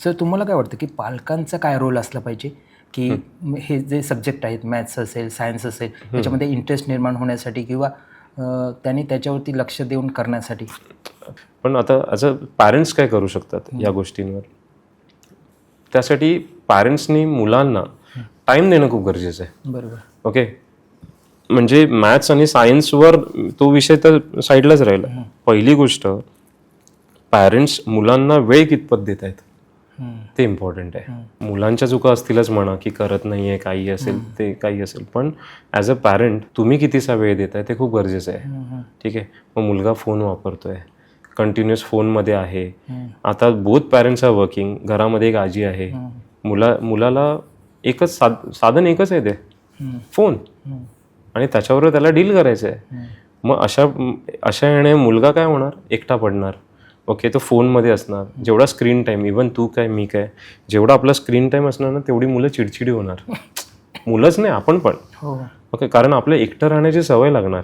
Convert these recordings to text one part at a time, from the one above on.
Sir तुम्हाला काय वाटतं की पालकांचा काय रोल असला पाहिजे की हे जे सब्जेक्ट आहेत मॅथ्स असेल सायन्स असेल त्याच्यामध्ये इंटरेस्ट निर्माण होण्यासाठी किंवा त्यांनी त्याच्यावरती लक्ष देऊन करण्यासाठी? पण आता ॲज अ पॅरेंट्स काय करू शकतात या गोष्टींवर? त्यासाठी पॅरेंट्सनी मुलांना टाईम देणं खूप गरजेचं आहे. बरोबर. ओके, म्हणजे मॅथ्स आणि सायन्सवर तो विषय तर साईडलाच राहिला. पहिली गोष्ट, पॅरेंट्स मुलांना वेळ कितपत देत आहेत ते इम्पॉर्टंट आहे. मुलांच्या चुका असतीलच म्हणा की करत नाही आहे, काही असेल ते काही असेल, पण ॲज अ पॅरेंट तुम्ही कितीसा वेळ देताय ते खूप गरजेचं आहे. ठीक आहे, मग मुलगा फोन वापरतोय, कंटिन्युअस फोनमध्ये आहे. आता बोथ पॅरेंट्स आर वर्किंग, घरामध्ये एक आजी आहे, मुलाला एकच साधन एकच आहे ते फोन, आणि त्याच्यावर त्याला डील करायचं आहे. मग अशा याने मुलगा काय होणार, एकटा पडणार. ओके, तो फोनमध्ये असणार. जेवढा स्क्रीन टाईम, इवन तू काय मी काय, जेवढा आपला स्क्रीन टाईम असणार ना तेवढी मुलं चिडचिडी होणार. मुलंच नाही, आपण पण. ओके, कारण आपल्या एकटं राहण्याची सवय लागणार.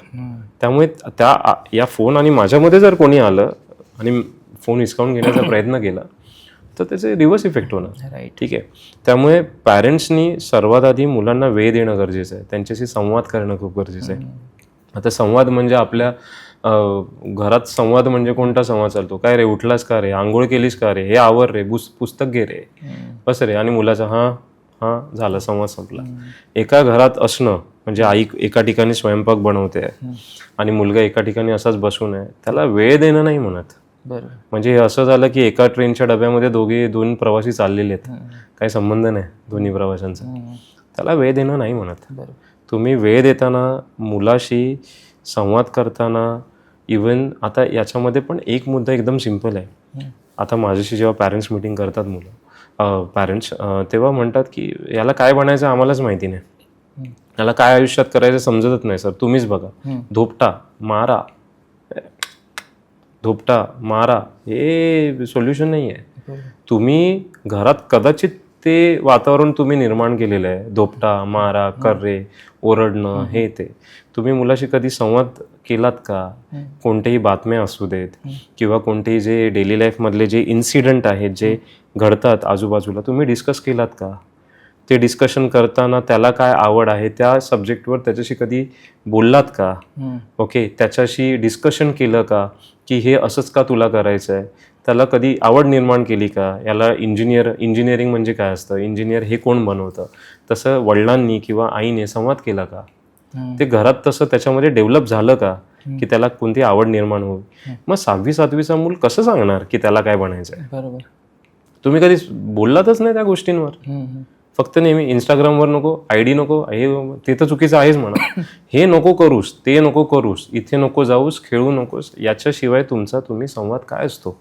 त्यामुळे या फोन आणि माझ्यामध्ये जर कोणी आलं आणि फोन हिसकावून घेण्याचा प्रयत्न केला तर त्याचे रिव्हर्स इफेक्ट होणार. ठीक आहे, त्यामुळे पॅरेंट्सनी सर्वात आधी मुलांना वेळ देणं गरजेचं आहे, त्यांच्याशी संवाद करणं खूप गरजेचं आहे. आता संवाद म्हणजे आपल्या घरात संवाद म्हणजे कोणता संवाद चालतो? काय रे, उठलास का रे, आंघोळ केलीस का रे, हे आवर रे, पुस्तक घे रे, बस रे, आणि मुलाचा हां हां झाला, संवाद संपला. एका घरात असणं म्हणजे आई एका ठिकाणी स्वयंपाक बनवते आणि मुलगा एका ठिकाणी असाच बसून आहे, त्याला वेळ देणं नाही म्हणत. म्हणजे हे असं झालं की एका ट्रेनच्या डब्यामध्ये दोन प्रवासी चाललेले आहेत, काही संबंध नाही दोन्ही प्रवाशांचा, त्याला वेळ देणं नाही म्हणत. तुम्ही वेळ देताना, मुलाशी संवाद करताना, इवन आता याच्यामध्ये पण एक मुद्दा एकदम सिम्पल आहे. आता माझ्याशी जेव्हा पॅरेंट्स मीटिंग करतात मुलं, पॅरेंट्स, तेव्हा म्हणतात की याला काय बनायचं आम्हालाच माहिती नाही, याला काय आयुष्यात करायचं समजतच नाही सर, तुम्हीच बघा. धोपटा मारा, धोपटा मारा हे सोल्युशन नाही आहे. तुम्ही घरात कदाचित ते वातावरण तुम्ही निर्माण केलेलं आहे, धोपटा मारा, कर्रे, ओरडणं, हे ते. तुम्ही मुलाशी कधी संवाद केलात का? कोणत्याही बातम्या असू देत किंवा कोणतेही जे डेली लाईफमधले जे इन्सिडेंट आहेत जे घडतात आजूबाजूला, तुम्ही डिस्कस केलात का? ते डिस्कशन करताना त्याला काय आवड आहे त्या सब्जेक्टवर त्याच्याशी कधी बोललात का? ओके, त्याच्याशी डिस्कशन केलं का की हे असंच का तुला करायचं आहे? त्याला कधी आवड निर्माण केली का? याला इंजिनिअरिंग म्हणजे काय असतं, इंजिनियर हे कोण बनवतं, तसं वडिलांनी किंवा आईने संवाद केला का? ते घरात तसं त्याच्यामध्ये डेव्हलप झालं का की त्याला कोणती आवड निर्माण होईल? मग 6वी-7वीचा मूल कसं सांगणार की त्याला काय बनायचं आहे? बरोबर. तुम्ही कधी बोललातच नाही त्या गोष्टींवर. फक्त नेहमी इंस्टाग्रामवर नको, ID नको, हे ते तर चुकीचं आहेच म्हणा, हे नको करूस, ते नको करूस, इथे नको जाऊस, खेळू नकोस, याच्याशिवाय तुम्ही संवाद काय असतो?